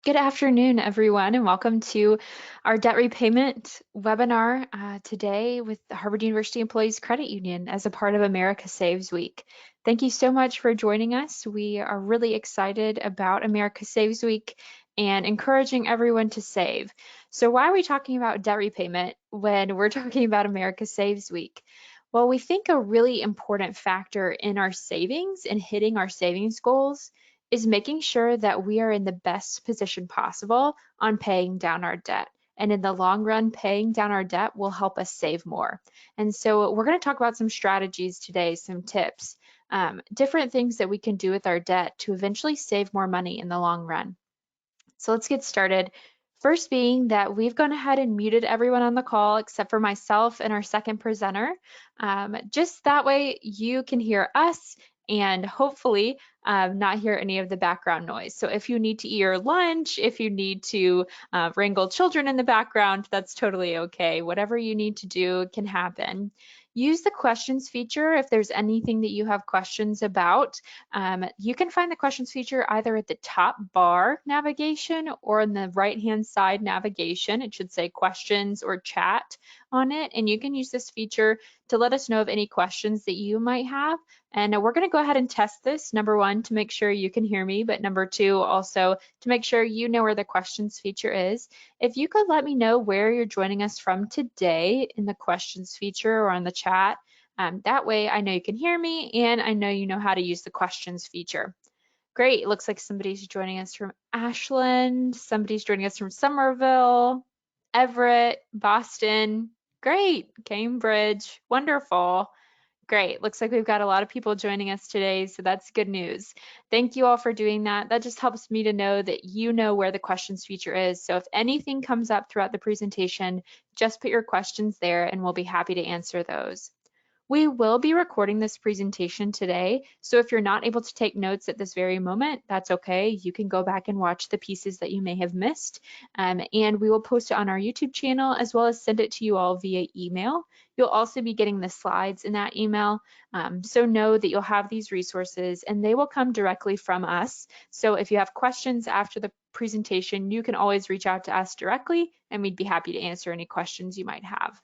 Good afternoon, everyone, and welcome to our debt repayment webinar today with the Harvard University Employees Credit Union as a part of America Saves Week. Thank you so much for joining us. We are really excited about America Saves Week and encouraging everyone to save. So why are we talking about debt repayment when we're talking about America Saves Week? Well, we think a really important factor in our savings and hitting our savings goals is making sure that we are in the best position possible on paying down our debt. And in the long run, paying down our debt will help us save more. And so we're going to talk about some strategies today, some tips, different things that we can do with our debt to eventually save more money in the long run. So let's get started. First being that we've gone ahead and muted everyone on the call except for myself and our second presenter. Just that way you can hear us and hopefully not hear any of the background noise. So if you need to eat your lunch, if you need to wrangle children in the background, that's totally okay. Whatever you need to do can happen. Use the questions feature if there's anything that you have questions about. You can find the questions feature either at the top bar navigation or on the right-hand side navigation. It should say questions or chat on it. And you can use this feature to let us know of any questions that you might have. And we're going to go ahead and test this, number one, to make sure you can hear me, but number two, also to make sure you know where the questions feature is. If you could let me know where you're joining us from today in the questions feature or on the chat, that way I know you can hear me and I know you know how to use the questions feature. Great, it looks like somebody's joining us from Ashland, somebody's joining us from Somerville, Everett, Boston. Great, Cambridge, wonderful. Great. Looks like we've got a lot of people joining us today, so that's good news. Thank you all for doing that. That just helps me to know that you know where the questions feature is. So if anything comes up throughout the presentation, just put your questions there and we'll be happy to answer those. We will be recording this presentation today, so if you're not able to take notes at this very moment, that's okay. You can go back and watch the pieces that you may have missed, and we will post it on our YouTube channel as well as send it to you all via email. You'll also be getting the slides in that email, so know that you'll have these resources and they will come directly from us. So if you have questions after the presentation, you can always reach out to us directly and we'd be happy to answer any questions you might have.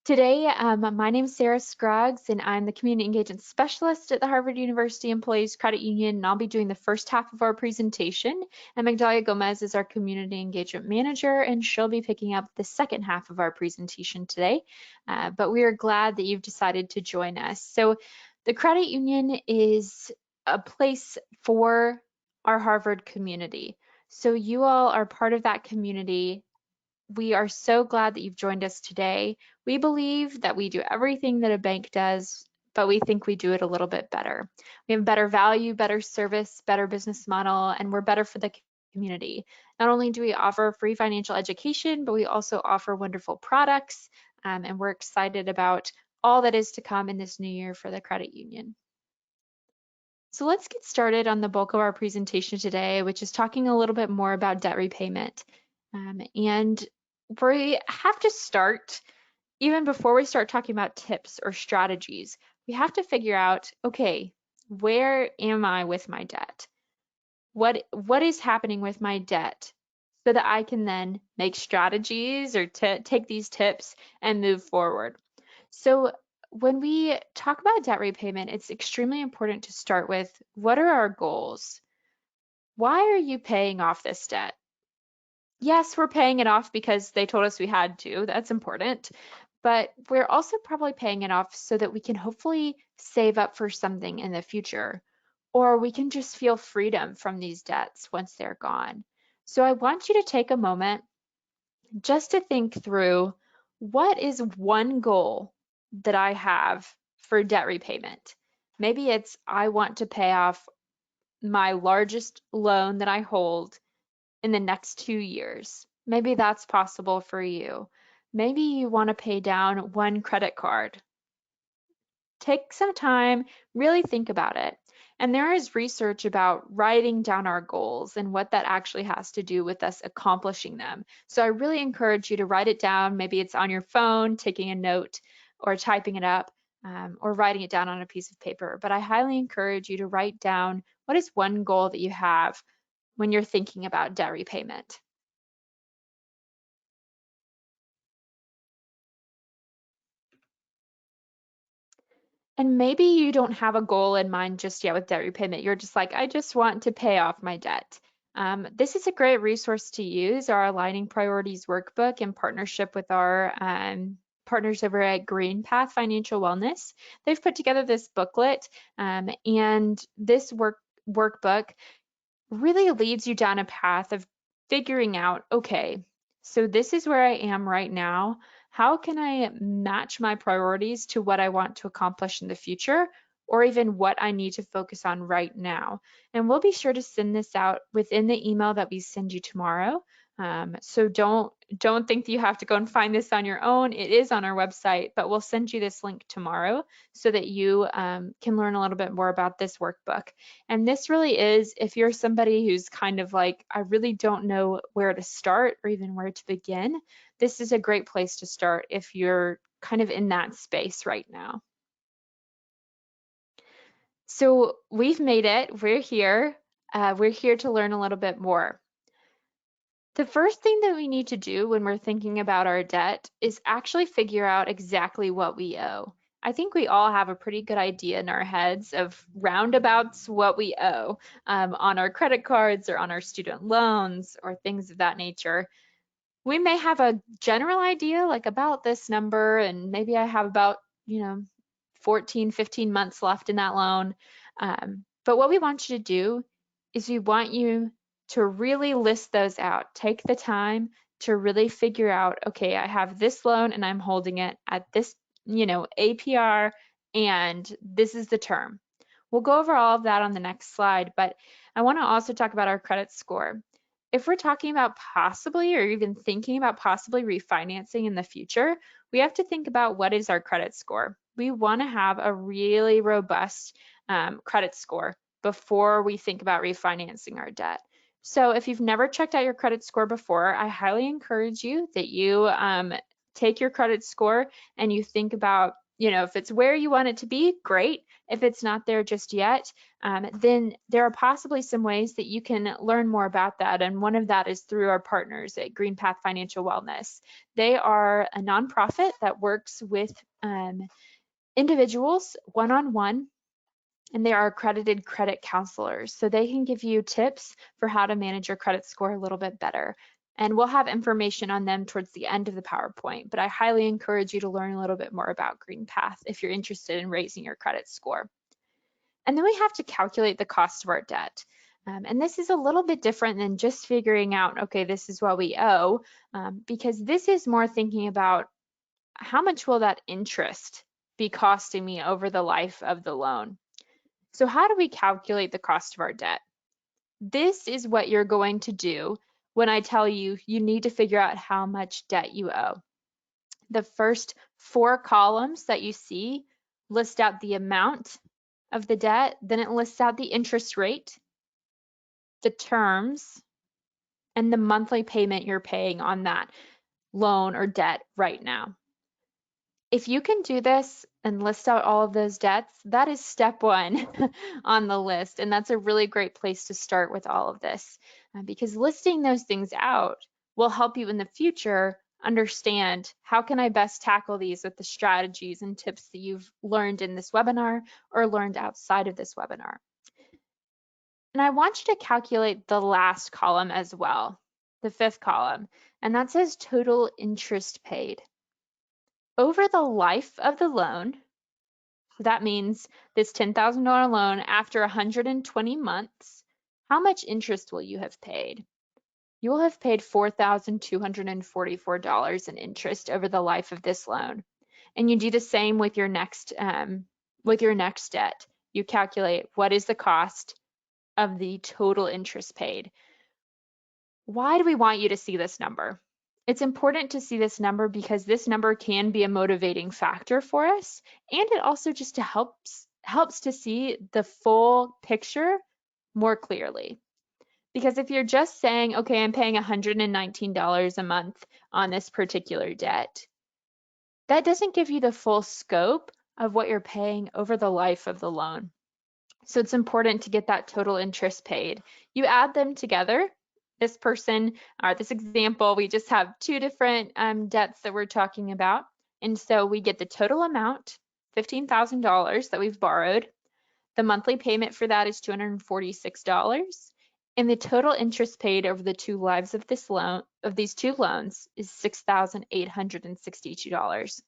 Today, my name is Sarah Scruggs, and I'm the Community Engagement Specialist at the Harvard University Employees Credit Union, and I'll be doing the first half of our presentation. And Magdalia Gomez is our Community Engagement Manager, and she'll be picking up the second half of our presentation today. But we are glad that you've decided to join us. So the credit union is a place for our Harvard community. So you all are part of that community. We are so glad that you've joined us today. We believe that we do everything that a bank does, but we think we do it a little bit better. We have better value, better service, better business model, and we're better for the community. Not only do we offer free financial education, but we also offer wonderful products, and we're excited about all that is to come in this new year for the credit union. So let's get started on the bulk of our presentation today, which is talking a little bit more about debt repayment. And we have to start, even before we start talking about tips or strategies, we have to figure out, okay, where am I with my debt? What is happening with my debt so that I can then make strategies or take these tips and move forward. So when we talk about debt repayment, it's extremely important to start with, what are our goals? Why are you paying off this debt? Yes, we're paying it off because they told us we had to. That's important. But we're also probably paying it off so that we can hopefully save up for something in the future, or we can just feel freedom from these debts once they're gone. So I want you to take a moment just to think through, what is one goal that I have for debt repayment? Maybe it's, I want to pay off my largest loan that I hold in the next 2 years. Maybe that's possible for you. Maybe you want to pay down one credit card. Take some time, really think about it. And there is research about writing down our goals and what that actually has to do with us accomplishing them. So I really encourage you to write it down. Maybe it's on your phone, taking a note or typing it up, or writing it down on a piece of paper. But I highly encourage you to write down, what is one goal that you have when you're thinking about debt repayment. And maybe you don't have a goal in mind just yet with debt repayment. You're just like, I just want to pay off my debt. This is a great resource to use, our Aligning Priorities workbook in partnership with our partners over at Greenpath Financial Wellness. They've put together this booklet, and this workbook really leads you down a path of figuring out, okay, so this is where I am right now. How can I match my priorities to what I want to accomplish in the future, or even what I need to focus on right now? And we'll be sure to send this out within the email that we send you tomorrow. So don't think that you have to go and find this on your own. It is on our website, but we'll send you this link tomorrow so that you can learn a little bit more about this workbook. And this really is, if you're somebody who's kind of like, I really don't know where to start or even where to begin, this is a great place to start if you're kind of in that space right now. So we've made it. We're here. We're here to learn a little bit more. The first thing that we need to do when we're thinking about our debt is actually figure out exactly what we owe. I think we all have a pretty good idea in our heads of roundabouts what we owe on our credit cards or on our student loans or things of that nature. We may have a general idea like about this number, and maybe I have about, 14, 15 months left in that loan. But what we want you to do is we want you to really list those out. Take the time to really figure out, okay, I have this loan and I'm holding it at this, APR, and this is the term. We'll go over all of that on the next slide, but I want to also talk about our credit score. If we're talking about possibly or even thinking about possibly refinancing in the future, we have to think about what is our credit score. We want to have a really robust credit score before we think about refinancing our debt. So if you've never checked out your credit score before, I highly encourage you that you take your credit score and you think about, if it's where you want it to be, great. If it's not there just yet, then there are possibly some ways that you can learn more about that. And one of that is through our partners at Greenpath Financial Wellness. They are a nonprofit that works with individuals one-on-one, and they are accredited credit counselors. So they can give you tips for how to manage your credit score a little bit better. And we'll have information on them towards the end of the PowerPoint, but I highly encourage you to learn a little bit more about Greenpath if you're interested in raising your credit score. And then we have to calculate the cost of our debt. And this is a little bit different than just figuring out, okay, this is what we owe, because this is more thinking about how much will that interest be costing me over the life of the loan. So how do we calculate the cost of our debt? This is what you're going to do when I tell you you need to figure out how much debt you owe. The first 4 columns that you see list out the amount of the debt, then it lists out the interest rate, the terms, and the monthly payment you're paying on that loan or debt right now. If you can do this and list out all of those debts, that is step 1 on the list. And that's a really great place to start with all of this, because listing those things out will help you in the future understand how can I best tackle these with the strategies and tips that you've learned in this webinar or learned outside of this webinar. And I want you to calculate the last column as well, the 5th column, and that says total interest paid. Over the life of the loan, so that means this $10,000 loan after 120 months, how much interest will you have paid? You will have paid $4,244 in interest over the life of this loan. And you do the same with your next debt. You calculate what is the cost of the total interest paid. Why do we want you to see this number? It's important to see this number because this number can be a motivating factor for us, and it also just helps to see the full picture more clearly. Because if you're just saying, okay, I'm paying $119 a month on this particular debt, that doesn't give you the full scope of what you're paying over the life of the loan. So it's important to get that total interest paid. You add them together. This person, or this example, we just have two different debts that we're talking about. And so we get the total amount, $15,000 that we've borrowed. The monthly payment for that is $246. And the total interest paid over the two lives of this loan, of these two loans, is $6,862.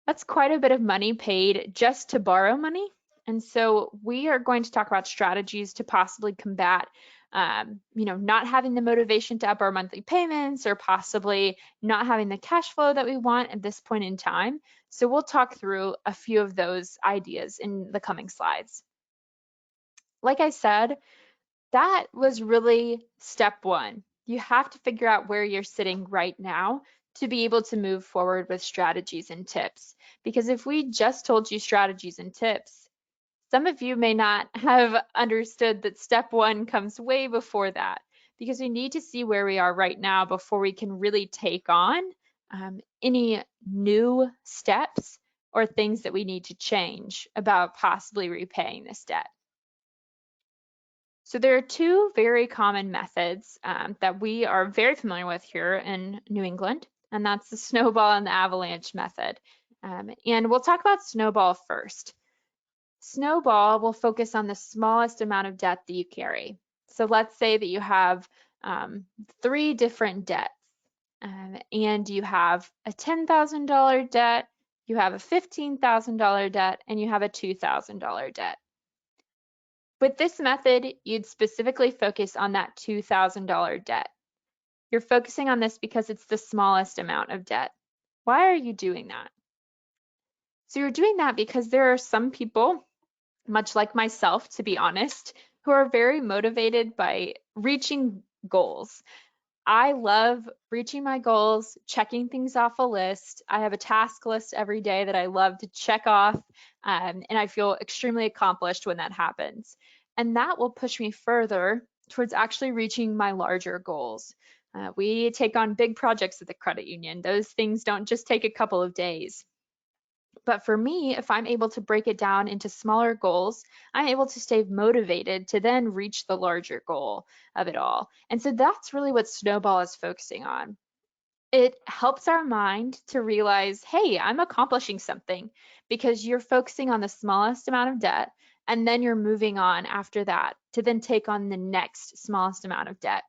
That's quite a bit of money paid just to borrow money. And so we are going to talk about strategies to possibly combat, not having the motivation to up our monthly payments, or possibly not having the cash flow that we want at this point in time. So we'll talk through a few of those ideas in the coming slides. Like I said, that was really step one. You have to figure out where you're sitting right now to be able to move forward with strategies and tips. Because if we just told you strategies and tips, some of you may not have understood that step one comes way before that, because we need to see where we are right now before we can really take on any new steps or things that we need to change about possibly repaying this debt. So there are two very common methods that we are very familiar with here in New England, and that's the Snowball and the Avalanche Method. And we'll talk about Snowball first. Snowball will focus on the smallest amount of debt that you carry. So let's say that you have 3 different debts, and you have a $10,000 debt, you have a $15,000 debt, and you have a $2,000 debt. With this method, you'd specifically focus on that $2,000 debt. You're focusing on this because it's the smallest amount of debt. Why are you doing that? So you're doing that because there are some people, much like myself, to be honest, who are very motivated by reaching goals. I love reaching my goals, checking things off a list. I have a task list every day that I love to check off, and I feel extremely accomplished when that happens. And that will push me further towards actually reaching my larger goals. We take on big projects at the credit union. Those things don't just take a couple of days. But for me, if I'm able to break it down into smaller goals, I'm able to stay motivated to then reach the larger goal of it all. And so that's really what Snowball is focusing on. It helps our mind to realize, hey, I'm accomplishing something, because you're focusing on the smallest amount of debt, and then you're moving on after that to then take on the next smallest amount of debt.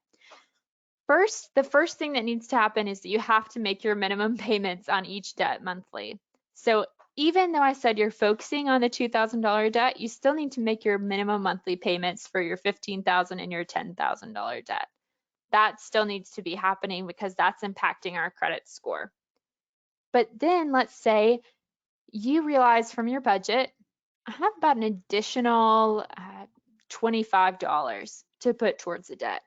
The first thing that needs to happen is that you have to make your minimum payments on each debt monthly. So even though I said you're focusing on the $2,000 debt, you still need to make your minimum monthly payments for your $15,000 and your $10,000 debt. That still needs to be happening because that's impacting our credit score. But then let's say you realize from your budget, I have about an additional $25 to put towards the debt.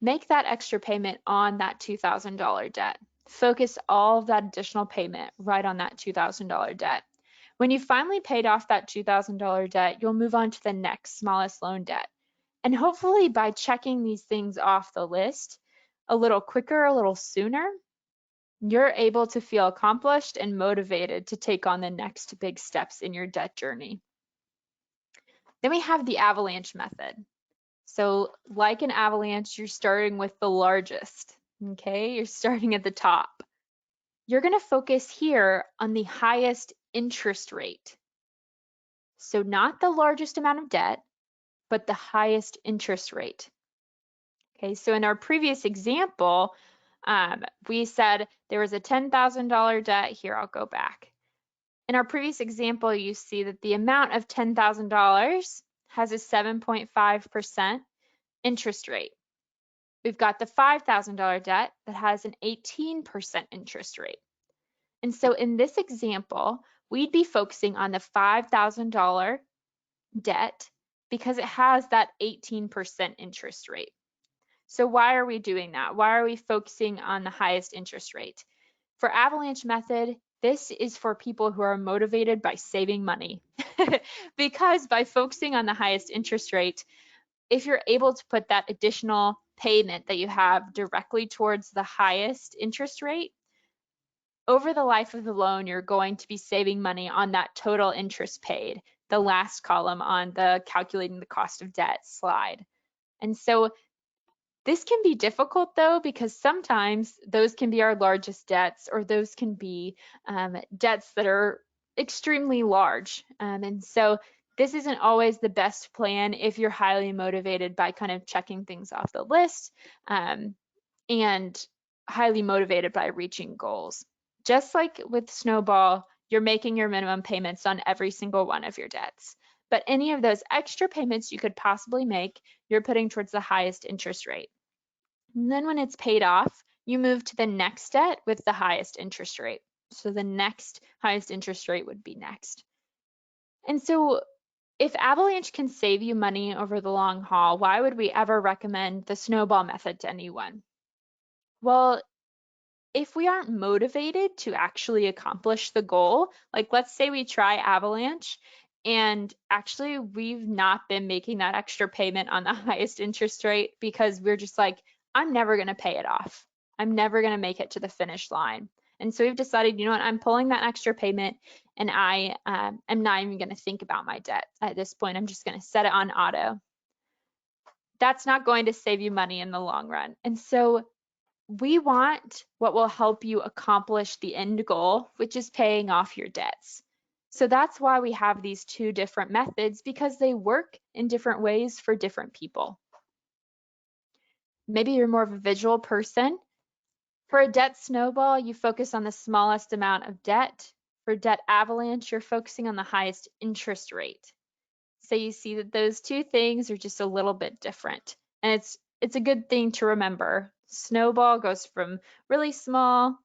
Make that extra payment on that $2,000 debt. Focus all of that additional payment right on that $2,000 debt. When you finally paid off that $2,000 debt, you'll move on to the next smallest loan debt. And hopefully by checking these things off the list a little quicker, a little sooner, you're able to feel accomplished and motivated to take on the next big steps in your debt journey. Then we have the Avalanche Method. So like an avalanche, you're starting with the largest, okay? You're starting at the top. You're gonna focus here on the highest interest rate. So not the largest amount of debt, but the highest interest rate. Okay, so in our previous example, we said there was a $10,000 debt. Here, I'll go back. In our previous example, you see that the amount of $10,000 has a 7.5% interest rate. We've got the $5,000 debt that has an 18% interest rate. And so in this example, we'd be focusing on the $5,000 debt because it has that 18% interest rate. So why are we doing that? Why are we focusing on the highest interest rate? For Avalanche Method, this is for people who are motivated by saving money. Because by focusing on the highest interest rate, if you're able to put that additional payment that you have directly towards the highest interest rate, over the life of the loan, you're going to be saving money on that total interest paid. the last column on the calculating the cost of debt slide. And so this can be difficult though, because sometimes those can be our largest debts, or those can be debts that are extremely large. And so this isn't always the best plan if you're highly motivated by kind of checking things off the list, and highly motivated by reaching goals. Just like with Snowball, you're making your minimum payments on every single one of your debts. But any of those extra payments you could possibly make, you're putting towards the highest interest rate. And then when it's paid off, you move to the next debt with the highest interest rate. So the next highest interest rate would be next. And so if Avalanche can save you money over the long haul, why would we ever recommend the Snowball method to anyone? Well, if we aren't motivated to actually accomplish the goal, like let's say we try Avalanche and actually we've not been making that extra payment on the highest interest rate because we're just like, I'm never going to pay it off. I'm never going to make it to the finish line. And so we've decided, you know what, I'm pulling that extra payment, and I am not even going to think about my debt at this point. I'm just going to set it on auto. That's not going to save you money in the long run. And so we want what will help you accomplish the end goal, which is paying off your debts. So that's why we have these two different methods, because they work in different ways for different people. Maybe you're more of a visual person. For a debt snowball, you focus on the smallest amount of debt. For debt avalanche, you're focusing on the highest interest rate. So you see that those two things are just a little bit different. And it's a good thing to remember. Snowball goes from really small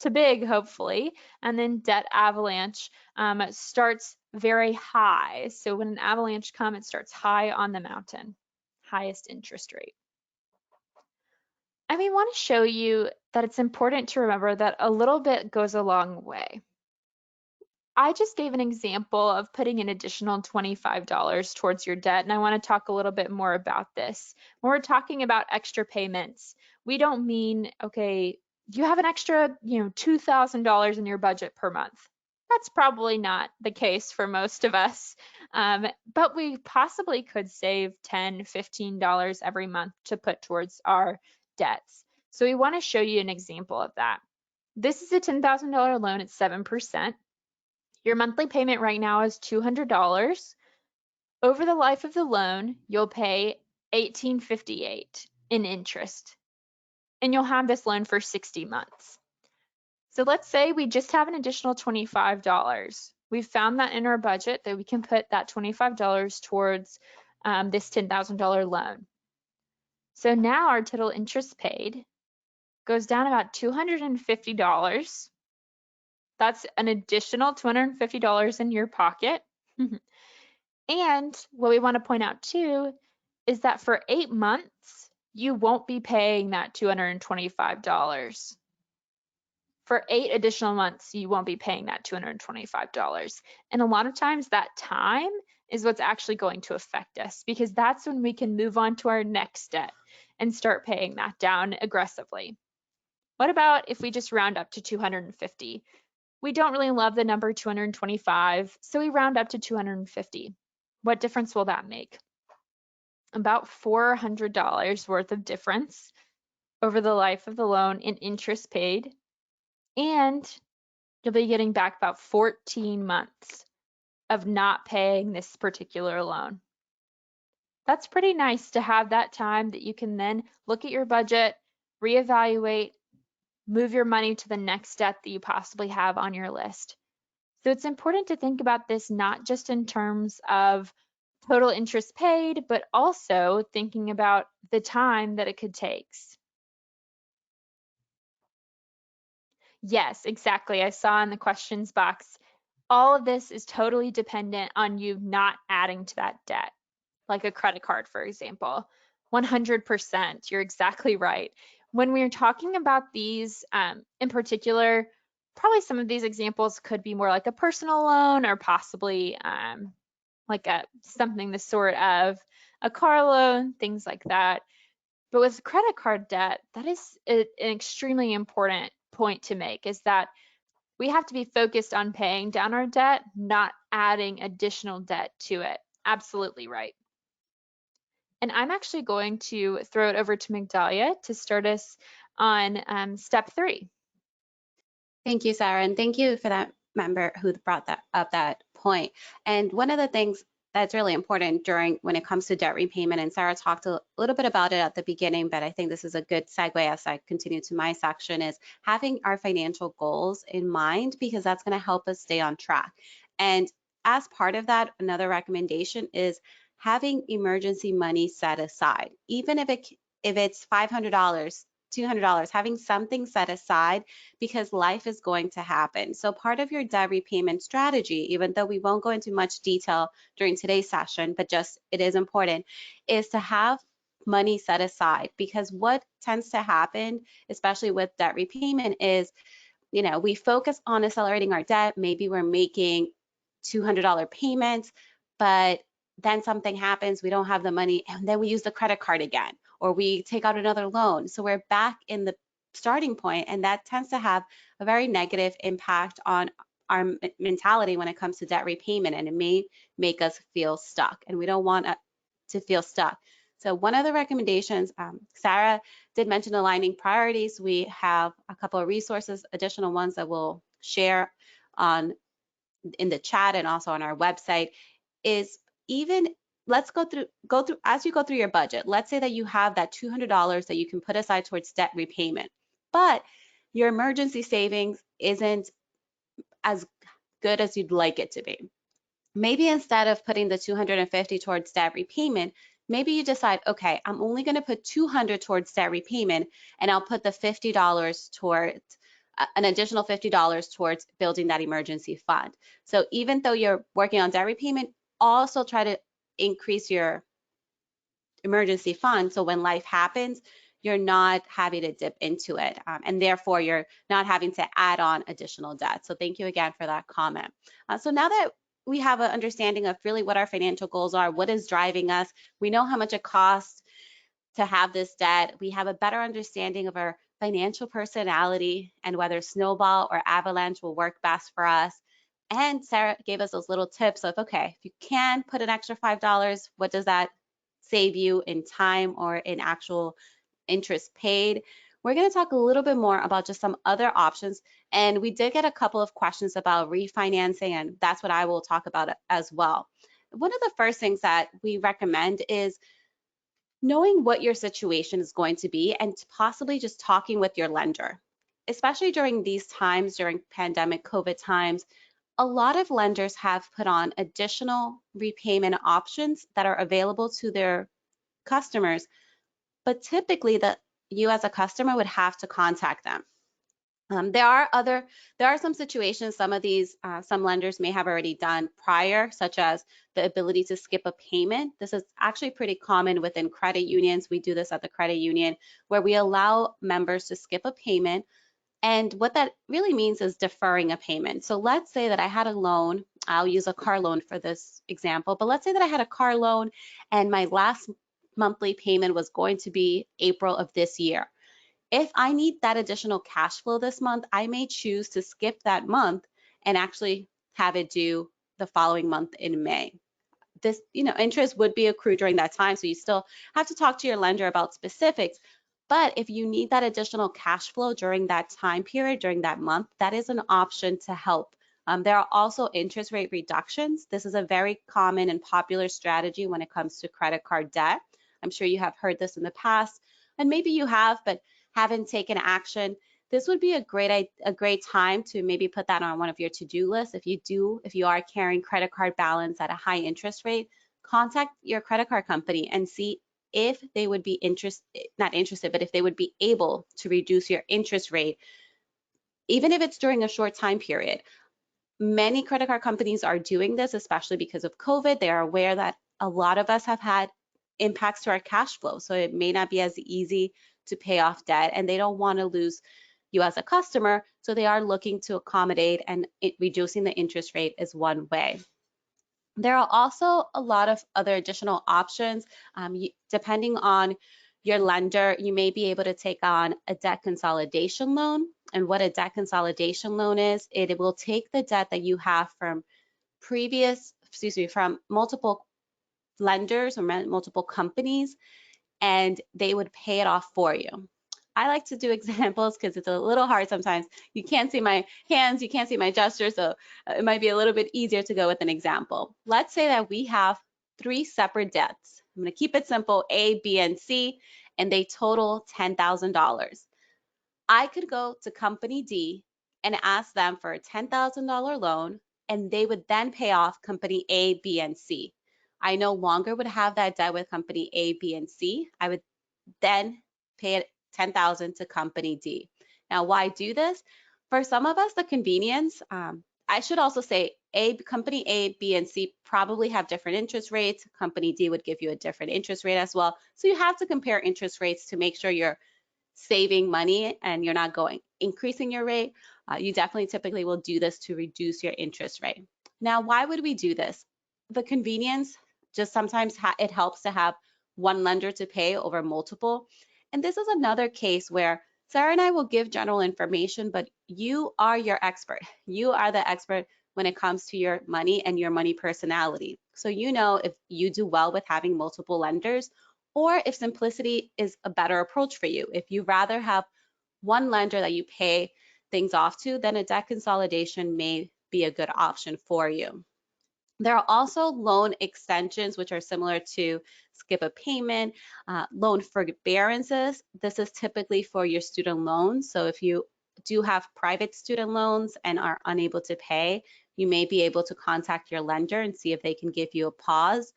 to big, hopefully, and then debt avalanche starts very high. So when an avalanche comes, it starts high on the mountain, highest interest rate. And we want to show you that it's important to remember that a little bit goes a long way. I just gave an example of putting an additional $25 towards your debt, and I want to talk a little bit more about this. When we're talking about extra payments, we don't mean, okay, you have an extra, $2,000 in your budget per month. That's probably not the case for most of us, but we possibly could save $10, $15 every month to put towards our debts. So we want to show you an example of that. This is a $10,000 loan at 7%. Your monthly payment right now is $200. Over the life of the loan, you'll pay $1,858 in interest, and you'll have this loan for 60 months. So let's say we just have an additional $25. We've found that in our budget that we can put that $25 towards this $10,000 loan. So now our total interest paid goes down about $250. That's an additional $250 in your pocket. And what we want to point out too is that for 8 months, you won't be paying that $225. For 8 additional months, you won't be paying that $225. And a lot of times that time is what's actually going to affect us, because that's when we can move on to our next debt and start paying that down aggressively. What about if we just round up to 250? We don't really love the number 225, so we round up to 250. What difference will that make? About $400 worth of difference over the life of the loan in interest paid, and you'll be getting back about 14 months of not paying this particular loan. That's pretty nice to have that time that you can then look at your budget, reevaluate, move your money to the next debt that you possibly have on your list. So it's important to think about this not just in terms of total interest paid, but also thinking about the time that it could take. Yes, exactly. I saw in the questions box, all of this is totally dependent on you not adding to that debt, like a credit card, for example. 100%, you're exactly right. When we're talking about these in particular, probably some of these examples could be more like a personal loan, or possibly like something the sort of a car loan, things like that. But with credit card debt, that is an extremely important point to make, is that We have to be focused on paying down our debt, not adding additional debt to it. Absolutely right. And I'm actually going to throw it over to Migdalia to start us on step 3. Thank you, Sarah, and thank you for that member who brought that up, that point. And one of the things that's really important when it comes to debt repayment, and Sarah talked a little bit about it at the beginning, but I think this is a good segue as I continue to my section, is having our financial goals in mind, because that's going to help us stay on track. And as part of that, another recommendation is having emergency money set aside, even if it's $500, $200, having something set aside, because life is going to happen. So part of your debt repayment strategy, even though we won't go into much detail during today's session, but just it is important, is to have money set aside, because what tends to happen, especially with debt repayment, is we focus on accelerating our debt. Maybe we're making $200 payments, but then something happens, we don't have the money, and then we use the credit card again, or we take out another loan. So we're back in the starting point, and that tends to have a very negative impact on our mentality when it comes to debt repayment, and it may make us feel stuck, and we don't want to feel stuck. So one of the recommendations, Sarah did mention aligning priorities. We have a couple of resources, additional ones that we'll share in the chat and also on our website. Is even let's go through as you go through your budget. Let's say that you have that $200 that you can put aside towards debt repayment, but your emergency savings isn't as good as you'd like it to be. Maybe instead of putting the $250 towards debt repayment, maybe you decide, okay, I'm only going to put $200 towards debt repayment, and I'll put the $50 towards an additional $50 towards building that emergency fund. So even though you're working on debt repayment, also try to increase your emergency fund, so when life happens, you're not having to dip into it, and therefore you're not having to add on additional debt. So thank you again for that comment. So now that we have an understanding of really what our financial goals are, what is driving us, we know how much it costs to have this debt, we have a better understanding of our financial personality and whether Snowball or Avalanche will work best for us. And Sarah gave us those little tips of, okay, if you can put an extra $5, what does that save you in time or in actual interest paid? We're going to talk a little bit more about just some other options. And we did get a couple of questions about refinancing, and that's what I will talk about as well. One of the first things that we recommend is knowing what your situation is going to be and possibly just talking with your lender, especially during these times, during pandemic COVID times. A lot of lenders have put on additional repayment options that are available to their customers, but typically you as a customer would have to contact them. There are some situations, some of these, some lenders may have already done prior, such as the ability to skip a payment. This is actually pretty common within credit unions. We do this at the credit union, where we allow members to skip a payment. And what that really means is deferring a payment. So let's say that I had a loan, I'll use a car loan for this example, but let's say that I had a car loan and my last monthly payment was going to be April of this year. If I need that additional cash flow this month, I may choose to skip that month and actually have it due the following month in May. This, interest would be accrued during that time, so you still have to talk to your lender about specifics. But if you need that additional cash flow during that time period, during that month, that is an option to help. There are also interest rate reductions. This is a very common and popular strategy when it comes to credit card debt. I'm sure you have heard this in the past, and maybe you have, but haven't taken action. This would be a great time to maybe put that on one of your to-do lists. If you are carrying credit card balance at a high interest rate, contact your credit card company and see if they would be not interested, but if they would be able to reduce your interest rate, even if it's during a short time period. Many credit card companies are doing this, especially because of COVID. They are aware that a lot of us have had impacts to our cash flow, so it may not be as easy to pay off debt, and they don't want to lose you as a customer, so they are looking to accommodate, and reducing the interest rate is one way. There are also a lot of other additional options, depending on your lender, you may be able to take on a debt consolidation loan. And what a debt consolidation loan is, it will take the debt that you have from from multiple lenders or multiple companies, and they would pay it off for you. I like to do examples because it's a little hard sometimes. You can't see my hands, you can't see my gestures, so it might be a little bit easier to go with an example. Let's say that we have 3 separate debts. I'm going to keep it simple, A, B, and C, and they total $10,000. I could go to company D and ask them for a $10,000 loan, and they would then pay off company A, B, and C. I no longer would have that debt with company A, B, and C. I would then pay it $10,000 to company D. Now, why do this? For some of us, the convenience. I should also say company A, B, and C probably have different interest rates. Company D would give you a different interest rate as well. So you have to compare interest rates to make sure you're saving money and you're not increasing your rate. You definitely typically will do this to reduce your interest rate. Now, why would we do this? The convenience, just sometimes it helps to have one lender to pay over multiple. And this is another case where Sarah and I will give general information, but you are your expert. You are the expert when it comes to your money and your money personality. So you know if you do well with having multiple lenders, or if simplicity is a better approach for you. If you rather have one lender that you pay things off to, then a debt consolidation may be a good option for you. There are also loan extensions, which are similar to skip a payment, loan forbearances. This is typically for your student loans. So if you do have private student loans and are unable to pay, you may be able to contact your lender and see if they can give you a pause.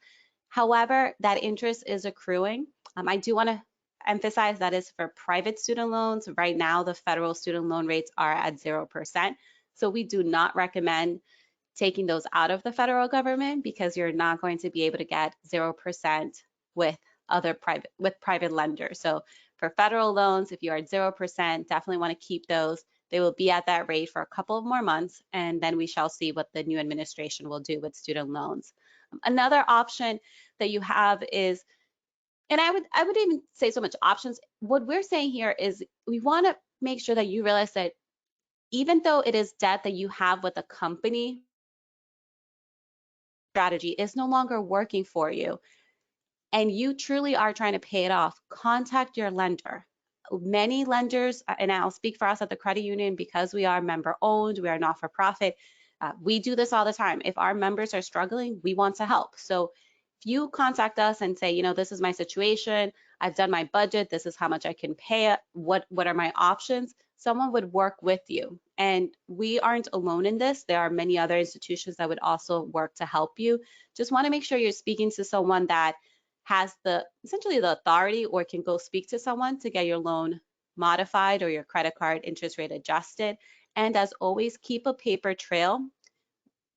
However, that interest is accruing. I do want to emphasize that is for private student loans. Right now, the federal student loan rates are at 0%. So we do not recommend taking those out of the federal government because you're not going to be able to get 0% with private lenders. So for federal loans, if you are at 0%, definitely want to keep those. They will be at that rate for a couple of more months, and then we shall see what the new administration will do with student loans. Another option that you have is, and I would even say so much options. What we're saying here is we want to make sure that you realize that even though it is debt that you have with a company, strategy is no longer working for you and you truly are trying to pay it off, contact your lender. Many lenders, and I'll speak for us at the credit union because we are member owned, we are not for profit. We do this all the time. If our members are struggling, we want to help. So if you contact us and say, you know, this is my situation, I've done my budget, this is how much I can pay, what are my options, someone would work with you. And we aren't alone in this. There are many other institutions that would also work to help you. Just want to make sure you're speaking to someone that has essentially the authority or can go speak to someone to get your loan modified or your credit card interest rate adjusted. And as always, keep a paper trail.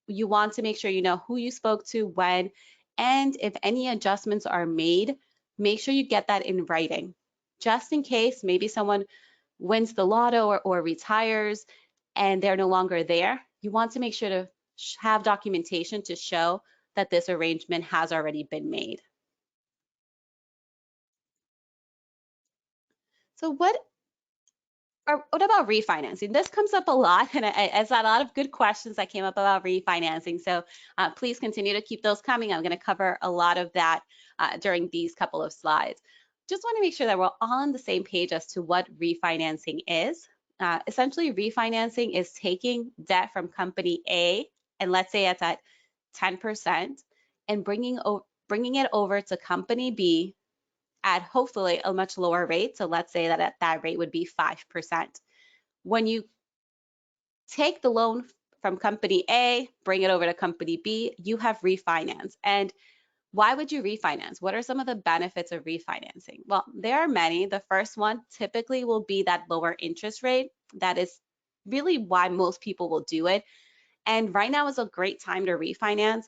You want to make sure you know who you spoke to, when, and if any adjustments are made, make sure you get that in writing. Just in case maybe someone wins the lotto or retires and they're no longer there, you want to make sure to have documentation to show that this arrangement has already been made. So what about refinancing? This comes up a lot, and it's a lot of good questions that came up about refinancing. So please continue to keep those coming. I'm going to cover a lot of that during these couple of slides. Just want to make sure that we're all on the same page as to what refinancing is. Essentially, refinancing is taking debt from company A, and let's say it's at 10%, and bringing it over to company B at hopefully a much lower rate. So let's say that at that rate would be 5%. When you take the loan from company A, bring it over to company B, you have refinance. And why would you refinance? What are some of the benefits of refinancing? Well, there are many. The first one typically will be that lower interest rate. That is really why most people will do it. And right now is a great time to refinance.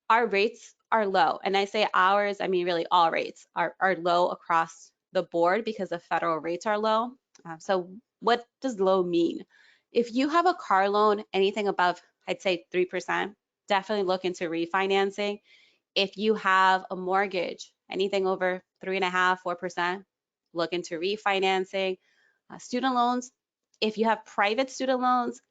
Our rates are low. And I say ours, I mean really all rates are low across the board because the federal rates are low. So what does low mean? If you have a car loan, anything above, I'd say 3%, definitely look into refinancing. If you have a mortgage, anything over 3.5%, 4%, look into refinancing. Student loans, if you have private student loans,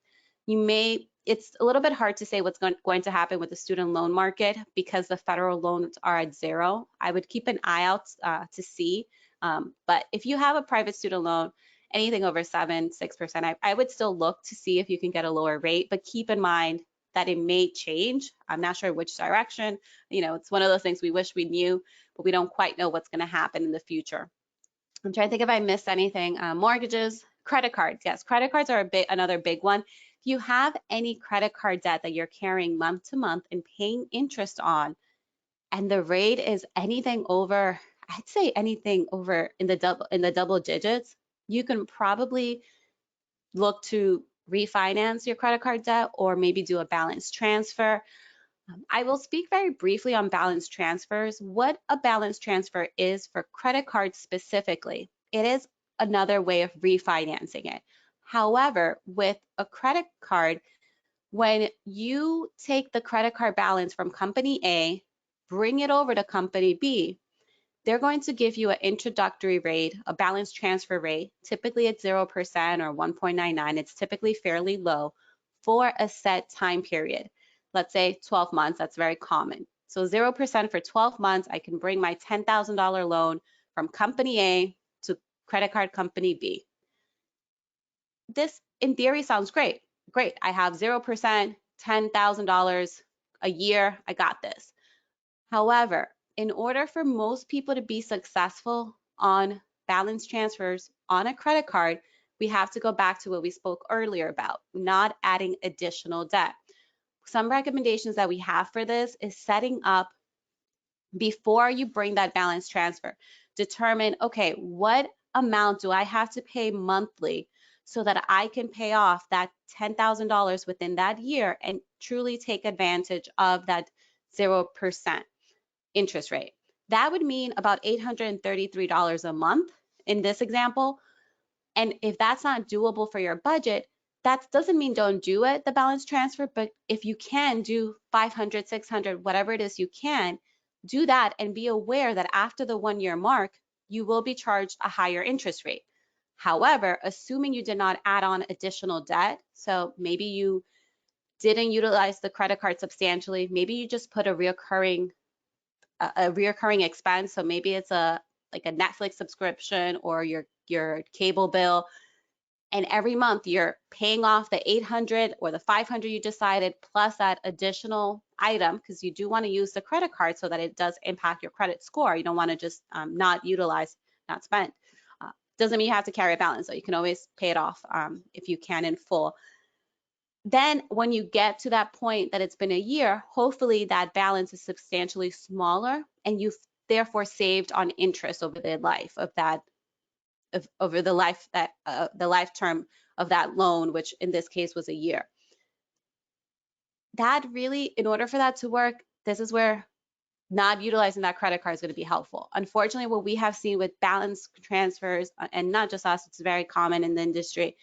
it's a little bit hard to say what's going to happen with the student loan market because the federal loans are at 0. I would keep an eye out to see. But if you have a private student loan, anything over 6%, I would still look to see if you can get a lower rate, but keep in mind that it may change. I'm not sure which direction. It's one of those things we wish we knew, but we don't quite know what's going to happen in the future. I'm trying to think if I missed anything. Mortgages, credit cards. Yes, credit cards are another big one. If you have any credit card debt that you're carrying month to month and paying interest on, and the rate is anything over, I'd say anything over in the double digits, you can probably look to refinance your credit card debt or maybe do a balance transfer. I will speak very briefly on balance transfers. What a balance transfer is for credit cards specifically, it is another way of refinancing it. However, with a credit card, when you take the credit card balance from company A, bring it over to company B, they're going to give you an introductory rate, a balance transfer rate, typically at 0% or 1.99. It's typically fairly low for a set time period. Let's say 12 months, that's very common. So 0% for 12 months, I can bring my $10,000 loan from company A to credit card company B. This, in theory, sounds great. Great, I have 0%, $10,000 a year, I got this. However, in order for most people to be successful on balance transfers on a credit card, we have to go back to what we spoke earlier about, not adding additional debt. Some recommendations that we have for this is setting up before you bring that balance transfer. Determine, okay, what amount do I have to pay monthly so that I can pay off that $10,000 within that year and truly take advantage of that 0% interest rate. That would mean about $833 a month in this example. And if that's not doable for your budget, that doesn't mean don't do it, the balance transfer, but if you can do 500, 600, whatever it is you can, do that and be aware that after the 1-year mark, you will be charged a higher interest rate. However, assuming you did not add on additional debt, so maybe you didn't utilize the credit card substantially, maybe you just put a reoccurring expense. So maybe it's like a Netflix subscription or your cable bill. And every month you're paying off the 800 or the 500 you decided plus that additional item, because you do want to use the credit card so that it does impact your credit score. You don't want to just not utilize, not spend. Doesn't mean you have to carry a balance, so you can always pay it off if you can in full. Then when you get to that point that it's been a year, hopefully that balance is substantially smaller and you've therefore saved on interest over the life of that, the life term of that loan, which in this case was a year. That really, in order for that to work, this is where not utilizing that credit card is going to be helpful. Unfortunately, what we have seen with balance transfers, and not just us, it's very common in the industry,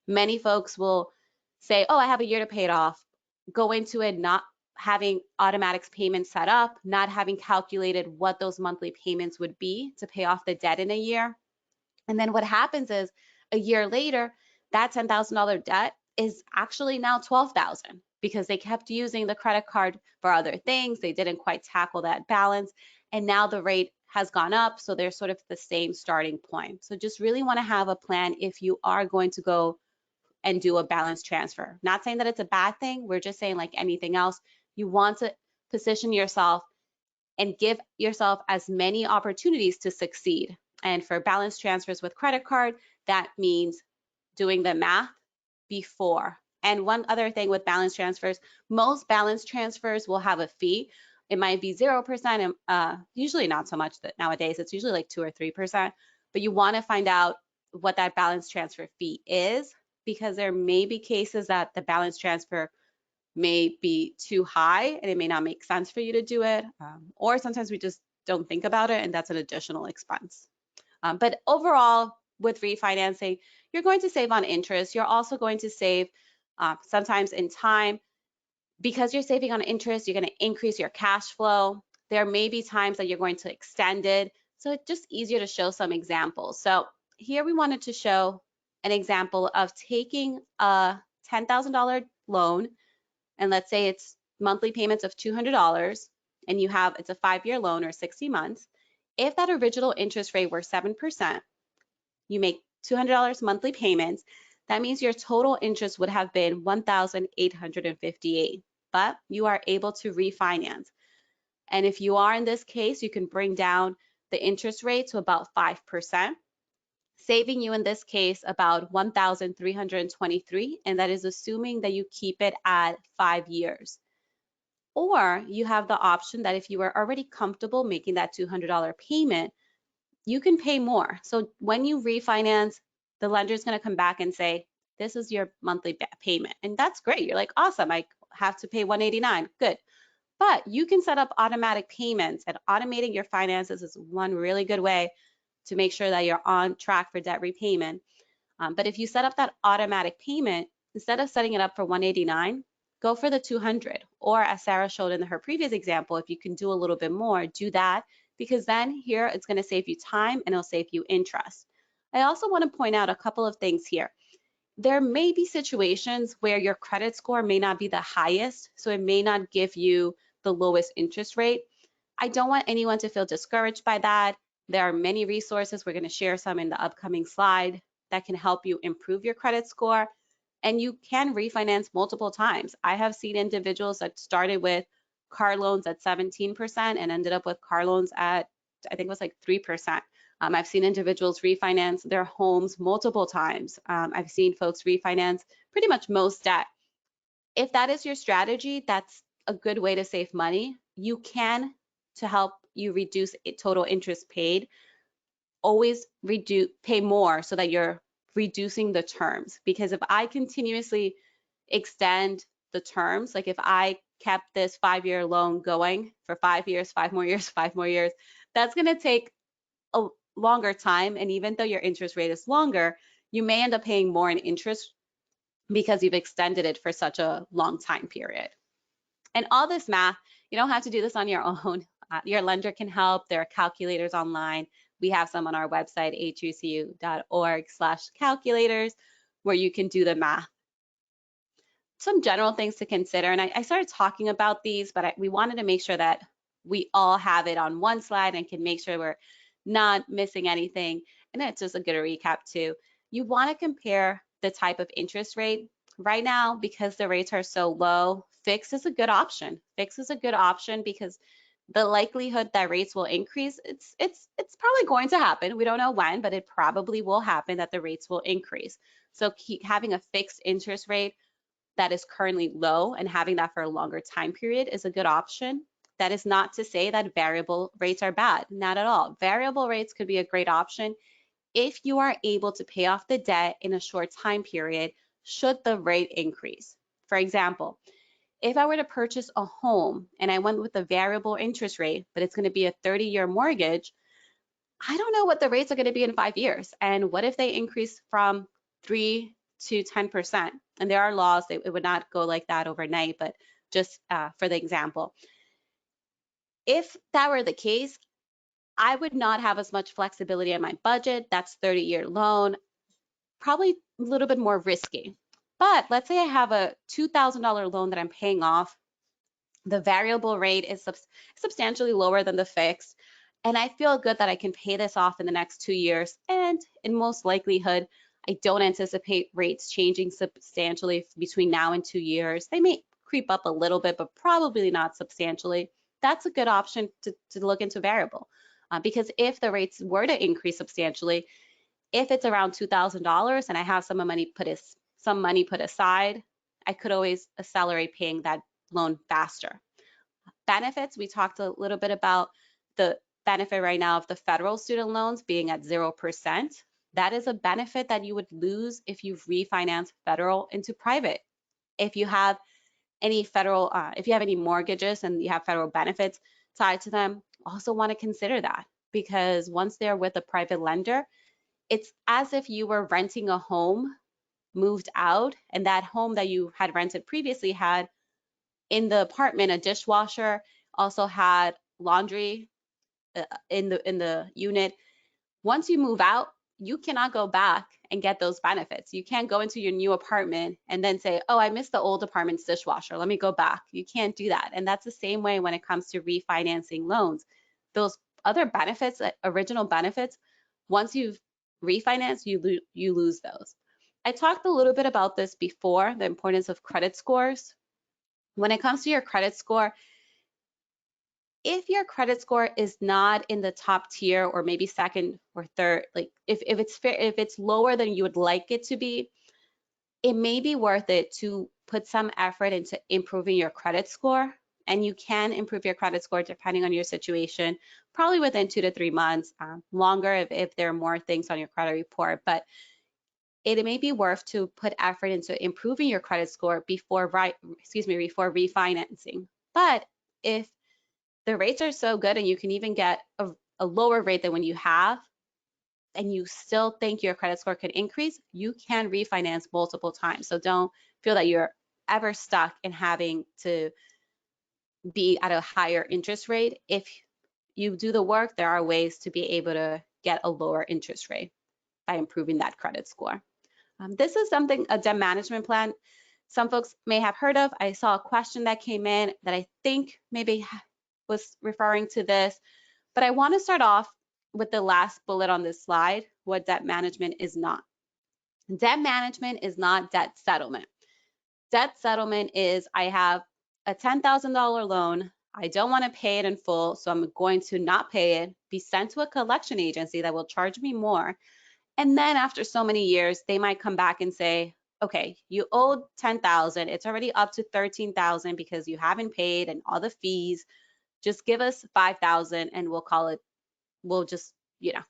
many folks will say, oh, I have a year to pay it off, go into it not having automatic payments set up, not having calculated what those monthly payments would be to pay off the debt in a year. And then what happens is a year later, that $10,000 debt is actually now $12,000 because they kept using the credit card for other things. They didn't quite tackle that balance. And now the rate has gone up. So they're sort of the same starting point. So just really want to have a plan if you are going to go and do a balance transfer. Not saying that it's a bad thing. We're just saying, like anything else, you want to position yourself and give yourself as many opportunities to succeed. And for balance transfers with credit card, that means doing the math before. And one other thing with balance transfers, most balance transfers will have a fee. It might be 0%, and usually not so much that nowadays, it's usually like 2 or 3%, but you want to find out what that balance transfer fee is, because there may be cases that the balance transfer may be too high and it may not make sense for you to do it. Or sometimes we just don't think about it and that's an additional expense. But overall, with refinancing, you're going to save on interest. You're also going to save sometimes in time. Because you're saving on interest, you're going to increase your cash flow. There may be times that you're going to extend it. So it's just easier to show some examples. So here we wanted to show an example of taking a $10,000 loan, and let's say it's monthly payments of $200, and it's a 5-year loan or 60 months. If that original interest rate were 7%, you make $200 monthly payments, that means your total interest would have been $1,858, but you are able to refinance. And if you are in this case, you can bring down the interest rate to about 5%, saving you in this case about $1,323, and that is assuming that you keep it at 5 years. Or you have the option that if you are already comfortable making that $200 payment, you can pay more. So when you refinance, the lender is going to come back and say, this is your monthly payment. And that's great. You're like, awesome, I have to pay $189. Good. But you can set up automatic payments, and automating your finances is one really good way to make sure that you're on track for debt repayment. But if you set up that automatic payment, instead of setting it up for $189, go for the $200. Or as Sarah showed in her previous example, if you can do a little bit more, do that, because then here it's going to save you time and it'll save you interest. I also want to point out a couple of things here. There may be situations where your credit score may not be the highest, so it may not give you the lowest interest rate. I don't want anyone to feel discouraged by that. There are many resources. We're going to share some in the upcoming slide that can help you improve your credit score, and you can refinance multiple times. I have seen individuals that started with car loans at 17% and ended up with car loans at, I think it was like 3%. I've seen individuals refinance their homes multiple times. I've seen folks refinance pretty much most debt. If that is your strategy, that's a good way to save money. You can, to help you reduce total interest paid, always pay more so that you're reducing the terms. Because if I continuously extend the terms, like if I kept this 5-year loan going for 5 years, 5 more years, 5 more years, that's going to take a longer time. And even though your interest rate is longer, you may end up paying more in interest because you've extended it for such a long time period. And all this math, you don't have to do this on your own. Your lender can help. There are calculators online. We have some on our website, hbcu.org/calculators, where you can do the math. Some general things to consider, and I started talking about these, but we wanted to make sure that we all have it on one slide and can make sure we're not missing anything. And it's just a good recap too. You want to compare the type of interest rate. Right now, because the rates are so low, fixed is a good option. Fixed is a good option because the likelihood that rates will increase, it's probably going to happen. We don't know when, but it probably will happen that the rates will increase. So keep having a fixed interest rate that is currently low and having that for a longer time period is a good option. That is not to say that variable rates are bad, not at all. Variable rates could be a great option if you are able to pay off the debt in a short time period should the rate increase. For example, if I were to purchase a home and I went with a variable interest rate, but it's going to be a 30-year mortgage, I don't know what the rates are going to be in 5 years. And what if they increase from 3 to 10%? And there are laws, it would not go like that overnight, but just for the example. If that were the case, I would not have as much flexibility in my budget. That's 30-year loan, probably a little bit more risky. But let's say I have a $2,000 loan that I'm paying off. The variable rate is substantially lower than the fixed. And I feel good that I can pay this off in the next 2 years. And in most likelihood, I don't anticipate rates changing substantially between now and 2 years. They may creep up a little bit, but probably not substantially. That's a good option to look into variable. Because if the rates were to increase substantially, if it's around $2,000 and I have some money put aside, I could always accelerate paying that loan faster. Benefits, we talked a little bit about the benefit right now of the federal student loans being at 0%. That is a benefit that you would lose if you refinance federal into private. If you have any federal, if you have any mortgages and you have federal benefits tied to them, also want to consider that, because once they're with a private lender, it's as if you were renting a home, moved out, and that home that you had rented previously had in the apartment a dishwasher, also had laundry in the unit. Once you move out, you cannot go back and get those benefits. You can't go into your new apartment and then say, oh, I missed the old apartment's dishwasher, let me go back. You can't do that. And that's the same way when it comes to refinancing loans. Those other benefits, original benefits, once you've refinanced, you lose those. I talked a little bit about this before, the importance of credit scores. When it comes to your credit score, if your credit score is not in the top tier or maybe second or third, like if it's lower than you would like it to be, it may be worth it to put some effort into improving your credit score. And you can improve your credit score depending on your situation, probably within 2 to 3 months, longer if there are more things on your credit report. But it may be worth to put effort into improving your credit score before refinancing. But if the rates are so good and you can even get a lower rate than when you have, and you still think your credit score could increase, you can refinance multiple times. So don't feel that you're ever stuck in having to be at a higher interest rate. If you do the work, there are ways to be able to get a lower interest rate by improving that credit score. This is something, a debt management plan, some folks may have heard of. I saw a question that came in that I think maybe was referring to this, but I want to start off with the last bullet on this slide, what debt management is not. Debt management is not debt settlement. Debt settlement is, I have a $10,000 loan, I don't want to pay it in full, so I'm going to not pay it, be sent to a collection agency that will charge me more. And then after so many years, they might come back and say, okay, you owed 10,000, it's already up to 13,000 because you haven't paid and all the fees. Just give us 5,000 and we'll just,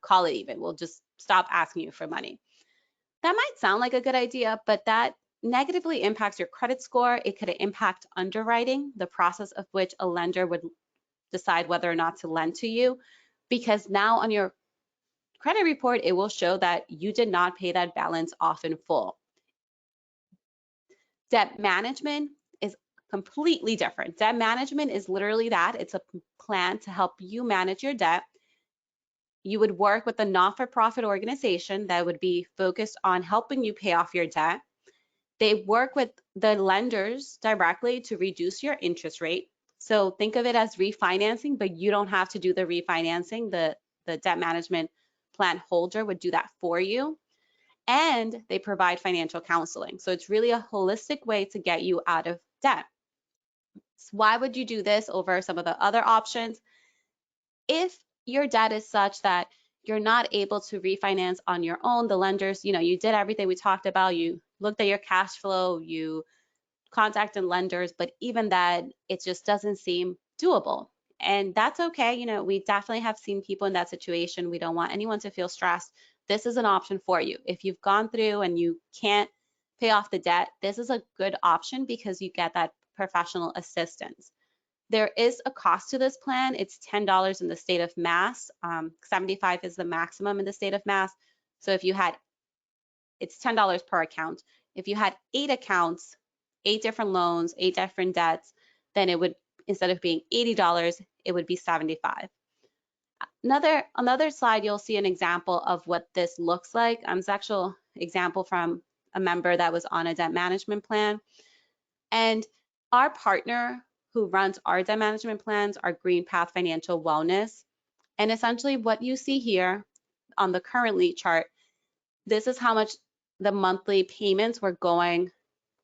call it even. We'll just stop asking you for money. That might sound like a good idea, but that negatively impacts your credit score. It could impact underwriting, the process of which a lender would decide whether or not to lend to you, because now on your credit report, it will show that you did not pay that balance off in full. Debt management is completely different. Debt management is literally that. It's a plan to help you manage your debt. You would work with a not-for-profit organization that would be focused on helping you pay off your debt. They work with the lenders directly to reduce your interest rate. So think of it as refinancing, but you don't have to do the refinancing. The debt management plan holder would do that for you. And they provide financial counseling. So it's really a holistic way to get you out of debt. So why would you do this over some of the other options? If your debt is such that you're not able to refinance on your own, the lenders, you did everything we talked about, you looked at your cash flow, you contacted lenders, but even that, it just doesn't seem doable. And that's okay. We definitely have seen people in that situation. We don't want anyone to feel stressed. This is an option for you. If you've gone through and you can't pay off the debt, this is a good option because you get that professional assistance. There is a cost to this plan. It's $10 in the state of Mass. 75 is the maximum in the state of Mass. So if you had, it's $10 per account. If you had 8 accounts, 8 different loans, 8 different debts, then it would, instead of being $80, it would be $75. Another slide, you'll see an example of what this looks like. It's an actual example from a member that was on a debt management plan. And our partner who runs our debt management plans are Greenpath Financial Wellness. And essentially what you see here on the currently chart, this is how much the monthly payments were going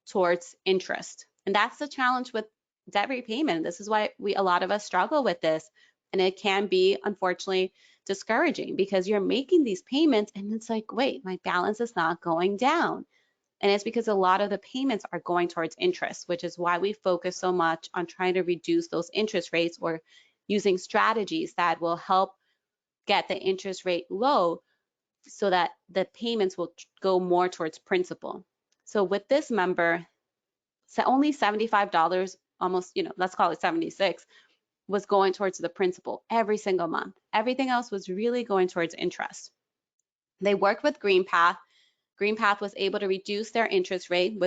towards interest. And that's the challenge with debt repayment. This is why a lot of us struggle with this. And it can be, unfortunately, discouraging because you're making these payments and it's like, wait, my balance is not going down. And it's because a lot of the payments are going towards interest, which is why we focus so much on trying to reduce those interest rates or using strategies that will help get the interest rate low so that the payments will go more towards principal. So with this member, so only $75, almost, let's call it 76, was going towards the principal every single month. Everything else was really going towards interest. They worked with Greenpath. Greenpath was able to reduce their interest rate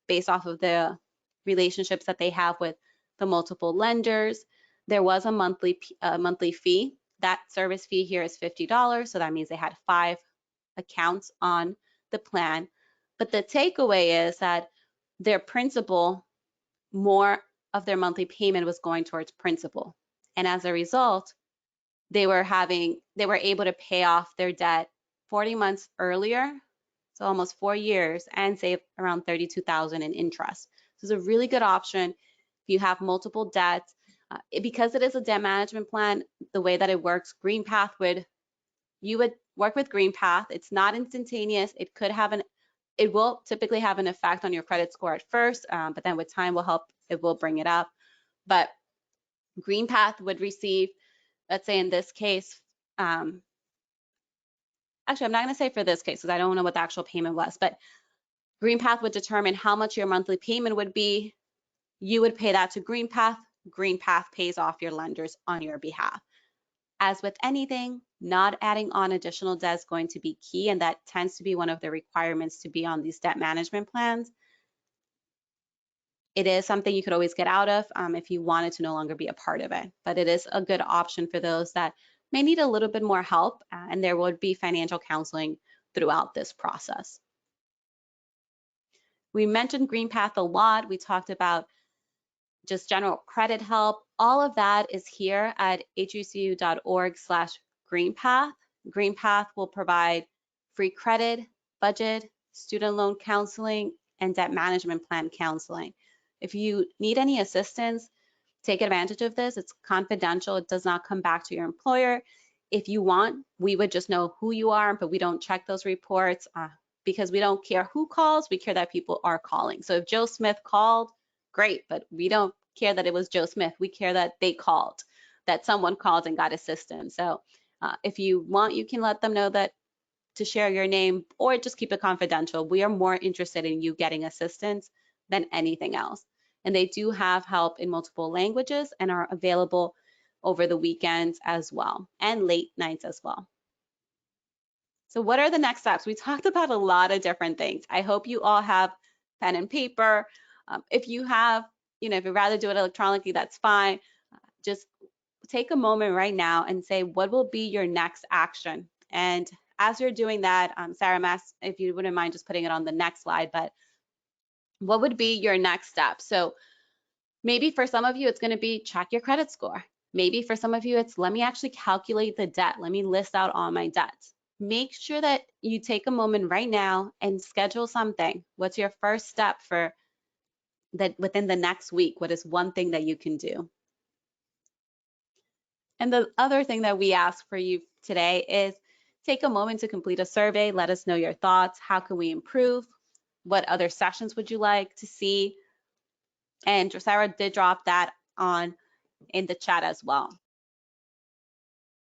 based off of the relationships that they have with the multiple lenders. There was a monthly fee that service fee here is $50. So that means they had 5 accounts on the plan. But the takeaway is that their principal, more of their monthly payment was going towards principal. And as a result, they were able to pay off their debt 40 months earlier, so almost 4 years, and save around $32,000 in interest. So it's a really good option if you have multiple debts. Because it is a debt management plan, the way that it works, you would work with Greenpath. It's not instantaneous. It will typically have an effect on your credit score at first, but then with time it will bring it up. But Greenpath would receive, let's say in this case, actually, I'm not going to say for this case because I don't know what the actual payment was, but Greenpath would determine how much your monthly payment would be. You would pay that to Greenpath. Greenpath pays off your lenders on your behalf. As with anything, not adding on additional debt is going to be key, and that tends to be one of the requirements to be on these debt management plans. It is something you could always get out of if you wanted to no longer be a part of it, but it is a good option for those that may need a little bit more help, and there would be financial counseling throughout this process. We mentioned Greenpath a lot. We talked about just general credit help. All of that is here at hbcu.org/Greenpath. Greenpath will provide free credit, budget, student loan counseling, and debt management plan counseling. If you need any assistance, take advantage of this. It's confidential. It does not come back to your employer. If you want, we would just know who you are, but we don't check those reports because we don't care who calls. We care that people are calling. So if Joe Smith called, great, but we don't care that it was Joe Smith. We care that they called, that someone called and got assistance. So if you want, you can let them know that to share your name or just keep it confidential. We are more interested in you getting assistance than anything else. And they do have help in multiple languages and are available over the weekends as well and late nights as well. So what are the next steps? We talked about a lot of different things. I hope you all have pen and paper. If you have, if you'd rather do it electronically, that's fine. Just take a moment right now and say, what will be your next action? And as you're doing that, Sarah Mass, if you wouldn't mind just putting it on the next slide, but what would be your next step? So maybe for some of you, it's going to be check your credit score. Maybe for some of you, it's let me actually calculate the debt. Let me list out all my debts. Make sure that you take a moment right now and schedule something. What's your first step for that within the next week? What is one thing that you can do? And the other thing that we ask for you today is take a moment to complete a survey. Let us know your thoughts. How can we improve? What other sessions would you like to see? And Sarah did drop that in the chat as well.